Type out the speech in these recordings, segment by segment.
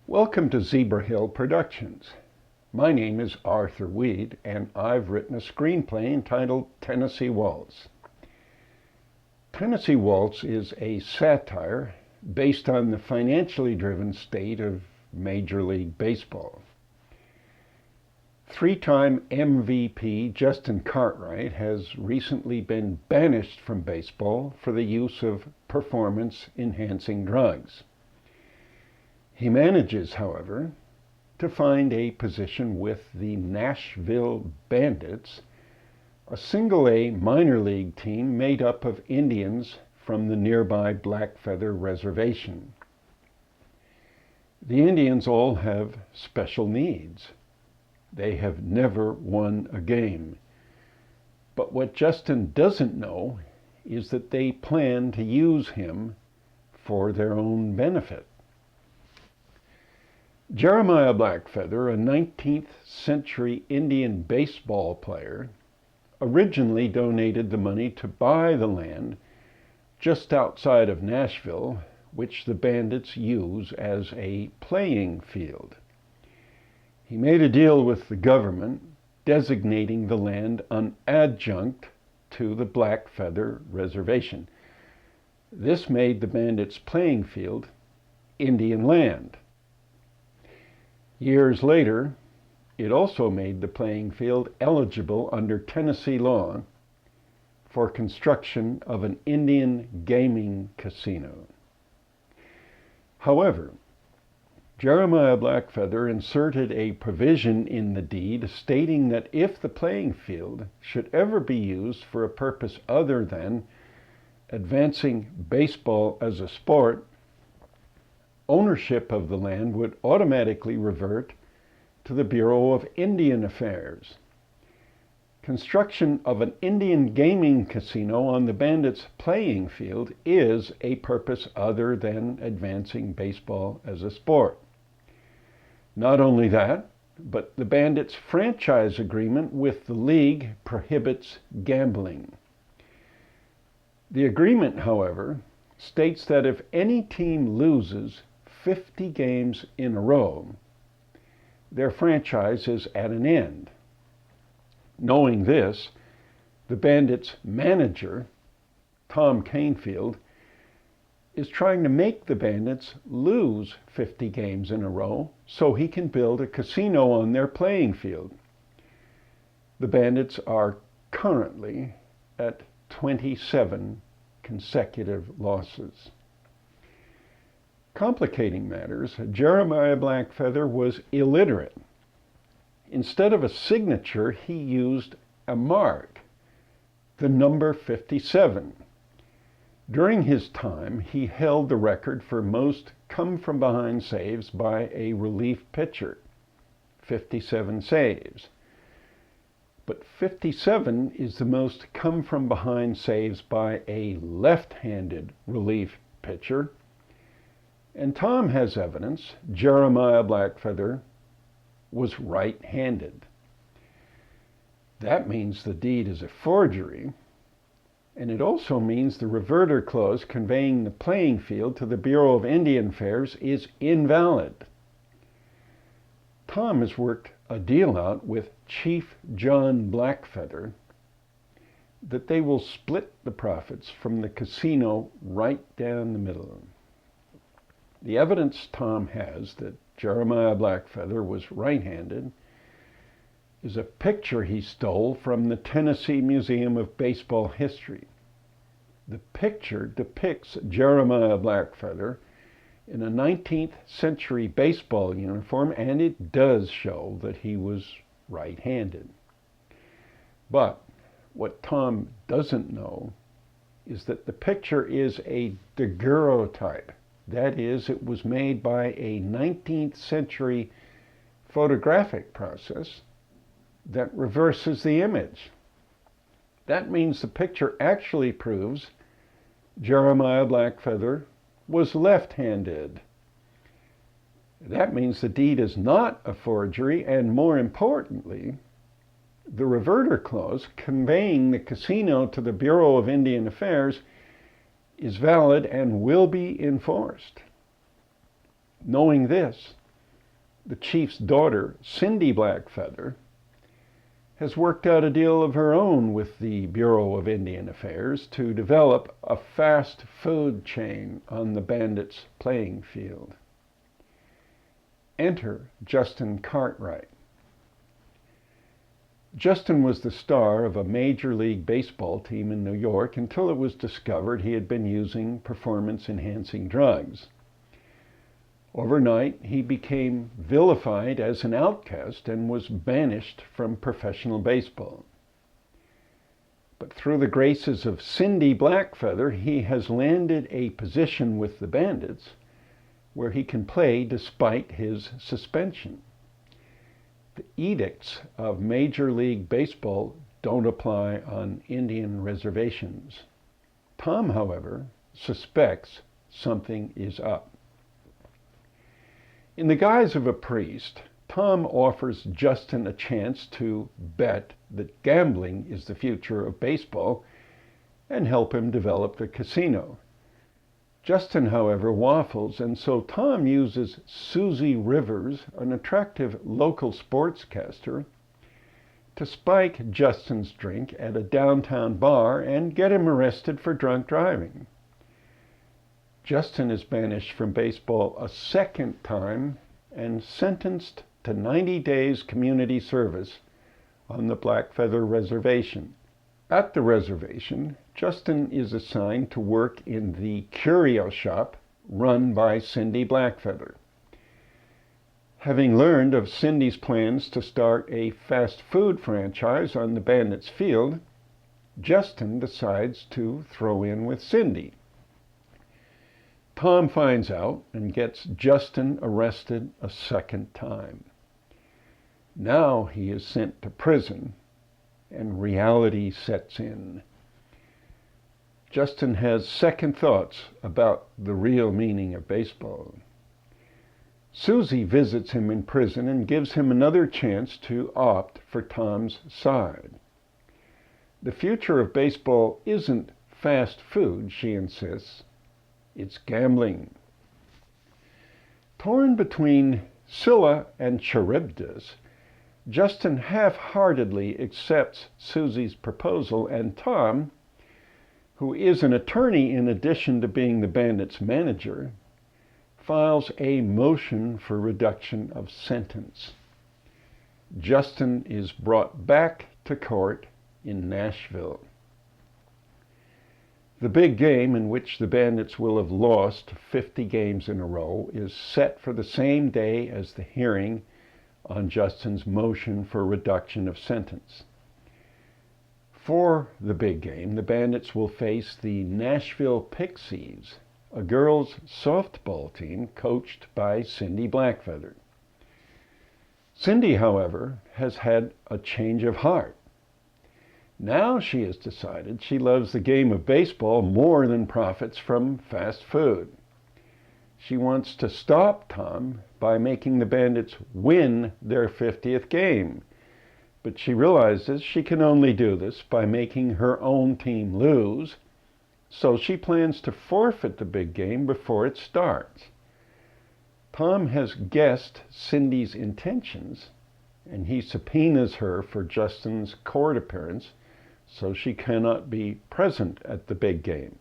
Welcome to Zebra Hill Productions. My name is Arthur Weed, and I've written a screenplay entitled Tennessee Waltz. Tennessee Waltz is a satire based on the financially driven state of Major League Baseball. Three-time MVP Justin Cartwright has recently been banished from baseball for the use of performance-enhancing drugs. He manages, however, to find a position with the Nashville Bandits, a single-A minor league team made up of Indians from the nearby Blackfeather Reservation. The Indians all have special needs. They have never won a game. But what Justin doesn't know is that they plan to use him for their own benefit. Jeremiah Blackfeather, a 19th century Indian baseball player, originally donated the money to buy the land just outside of Nashville, which the Bandits use as a playing field. He made a deal with the government, designating the land an adjunct to the Blackfeather Reservation. This made the Bandits' playing field Indian land. Years later, it also made the playing field eligible under Tennessee law for construction of an Indian gaming casino. However, Jeremiah Blackfeather inserted a provision in the deed stating that if the playing field should ever be used for a purpose other than advancing baseball as a sport, ownership of the land would automatically revert to the Bureau of Indian Affairs. Construction of an Indian gaming casino on the Bandits' playing field is a purpose other than advancing baseball as a sport. Not only that, but the Bandits' franchise agreement with the league prohibits gambling. The agreement, however, states that if any team loses 50 games in a row, their franchise is at an end. Knowing this, the Bandits' manager, Tom Canfield, is trying to make the Bandits lose 50 games in a row so he can build a casino on their playing field. The Bandits are currently at 27 consecutive losses. Complicating matters, Jeremiah Blackfeather was illiterate. Instead of a signature, he used a mark, the number 57. During his time, he held the record for most come-from-behind saves by a relief pitcher, 57 saves. But 57 is the most come-from-behind saves by a left-handed relief pitcher. And Tom has evidence Jeremiah Blackfeather was right-handed. That means the deed is a forgery, and it also means the reverter clause conveying the playing field to the Bureau of Indian Affairs is invalid. Tom has worked a deal out with Chief John Blackfeather that they will split the profits from the casino right down the middle. The evidence Tom has that Jeremiah Blackfeather was right-handed is a picture he stole from the Tennessee Museum of Baseball History. The picture depicts Jeremiah Blackfeather in a 19th century baseball uniform, and it does show that he was right-handed. But what Tom doesn't know is that the picture is a daguerreotype. That is, it was made by a 19th century photographic process that reverses the image. That means the picture actually proves Jeremiah Blackfeather was left-handed. That means the deed is not a forgery, and more importantly, the reverter clause conveying the casino to the Bureau of Indian Affairs is valid and will be enforced. Knowing this, the chief's daughter, Cindy Blackfeather, has worked out a deal of her own with the Bureau of Indian Affairs to develop a fast food chain on the bandits' playing field. Enter Justin Cartwright. Justin was the star of a Major League Baseball team in New York until it was discovered he had been using performance-enhancing drugs. Overnight, he became vilified as an outcast and was banished from professional baseball. But through the graces of Cindy Blackfeather, he has landed a position with the Bandits where he can play despite his suspension. The edicts of Major League Baseball don't apply on Indian reservations. Tom, however, suspects something is up. In the guise of a priest, Tom offers Justin a chance to bet that gambling is the future of baseball and help him develop the casino. Justin, however, waffles, and so Tom uses Susie Rivers, an attractive local sportscaster, to spike Justin's drink at a downtown bar and get him arrested for drunk driving. Justin is banished from baseball a second time and sentenced to 90 days community service on the Blackfeather Reservation. At the reservation, Justin is assigned to work in the curio shop run by Cindy Blackfeather. Having learned of Cindy's plans to start a fast food franchise on the Bandits' field, Justin decides to throw in with Cindy. Tom finds out and gets Justin arrested a second time. Now he is sent to prison, and reality sets in. Justin has second thoughts about the real meaning of baseball. Susie visits him in prison and gives him another chance to opt for Tom's side. The future of baseball isn't fast food, she insists. It's gambling. Torn between Scylla and Charybdis, Justin half-heartedly accepts Susie's proposal, and Tom, who is an attorney in addition to being the Bandits' manager, files a motion for reduction of sentence. Justin is brought back to court in Nashville. The big game, in which the Bandits will have lost 50 games in a row, is set for the same day as the hearing on Justin's motion for reduction of sentence. For the big game, the Bandits will face the Nashville Pixies, a girls' softball team coached by Cindy Blackfeather. Cindy, however, has had a change of heart. Now she has decided she loves the game of baseball more than profits from fast food. She wants to stop Tom by making the Bandits win their 50th game, but she realizes she can only do this by making her own team lose, so she plans to forfeit the big game before it starts. Tom has guessed Cindy's intentions, and he subpoenas her for Justin's court appearance, so she cannot be present at the big game.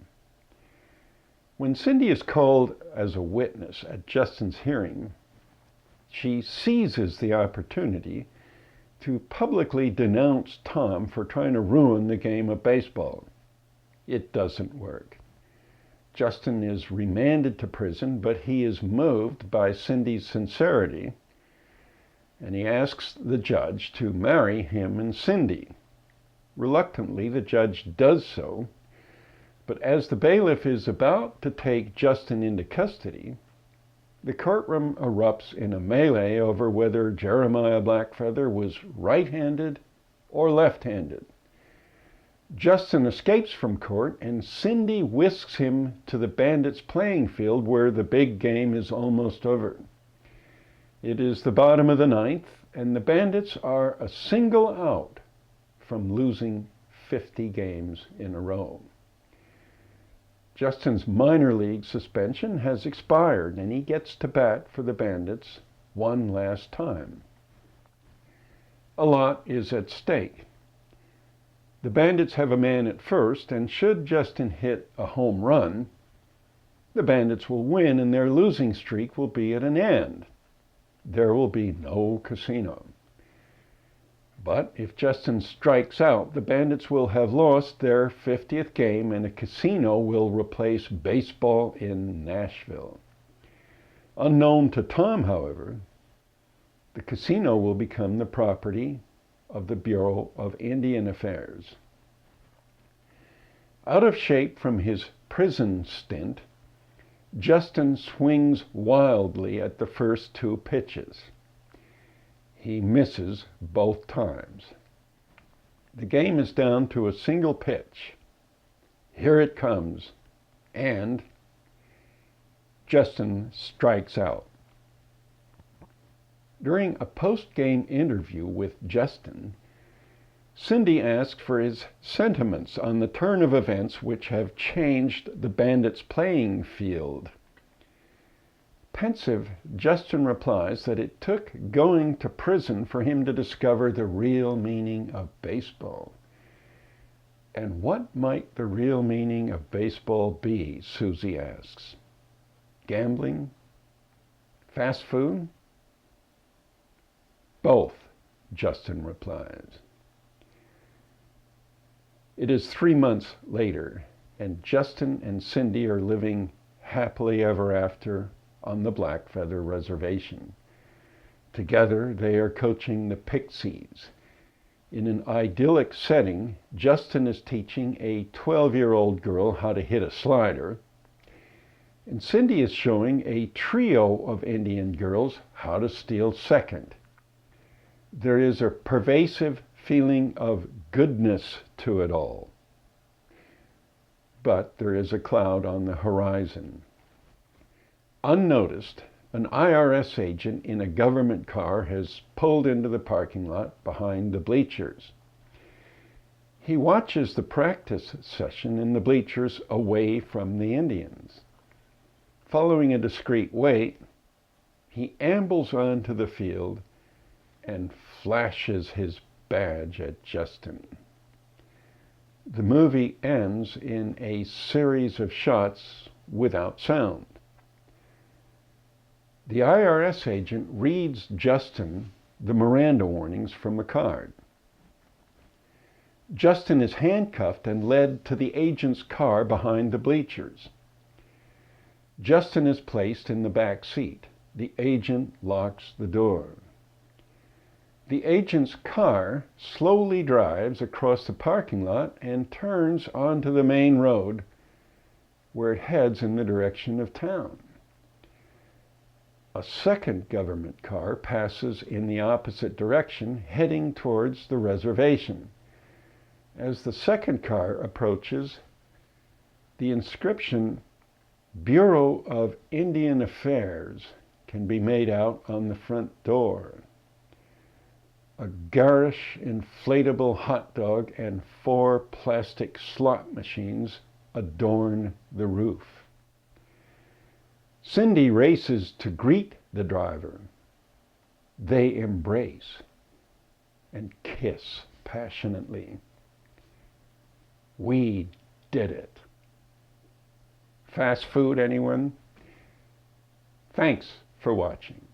When Cindy is called as a witness at Justin's hearing, she seizes the opportunity to publicly denounce Tom for trying to ruin the game of baseball. It doesn't work. Justin is remanded to prison, but he is moved by Cindy's sincerity, and he asks the judge to marry him and Cindy. Reluctantly, the judge does so, but as the bailiff is about to take Justin into custody, the courtroom erupts in a melee over whether Jeremiah Blackfeather was right-handed or left-handed. Justin escapes from court, and Cindy whisks him to the Bandits' playing field where the big game is almost over. It is the bottom of the ninth, and the Bandits are a single out from losing 50 games in a row. Justin's minor league suspension has expired, and he gets to bat for the Bandits one last time. A lot is at stake. The Bandits have a man at first, and should Justin hit a home run, the Bandits will win and their losing streak will be at an end. There will be no casino. But if Justin strikes out, the Bandits will have lost their 50th game and a casino will replace baseball in Nashville. Unknown to Tom, however, the casino will become the property of the Bureau of Indian Affairs. Out of shape from his prison stint, Justin swings wildly at the first two pitches. He misses both times. The game is down to a single pitch. Here it comes, and Justin strikes out. During a post-game interview with Justin, Cindy asked for his sentiments on the turn of events which have changed the Bandits' playing field. Pensive, Justin replies that it took going to prison for him to discover the real meaning of baseball. And what might the real meaning of baseball be, Susie asks. Gambling? Fast food? Both, Justin replies. It is 3 months later, and Justin and Cindy are living happily ever after on the Blackfeather Reservation. Together, they are coaching the Pixies. In an idyllic setting, Justin is teaching a 12-year-old girl how to hit a slider, and Cindy is showing a trio of Indian girls how to steal second. There is a pervasive feeling of goodness to it all. But there is a cloud on the horizon. Unnoticed, an IRS agent in a government car has pulled into the parking lot behind the bleachers. He watches the practice session in the bleachers away from the Indians. Following a discreet wait, he ambles onto the field and flashes his badge at Justin. The movie ends in a series of shots without sound. The IRS agent reads Justin the Miranda warnings from a card. Justin is handcuffed and led to the agent's car behind the bleachers. Justin is placed in the back seat. The agent locks the door. The agent's car slowly drives across the parking lot and turns onto the main road where it heads in the direction of town. A second government car passes in the opposite direction, heading towards the reservation. As the second car approaches, the inscription Bureau of Indian Affairs can be made out on the front door. A garish inflatable hot dog and 4 plastic slot machines adorn the roof. Cindy races to greet the driver. They embrace and kiss passionately. We did it. Fast food, anyone? Thanks for watching.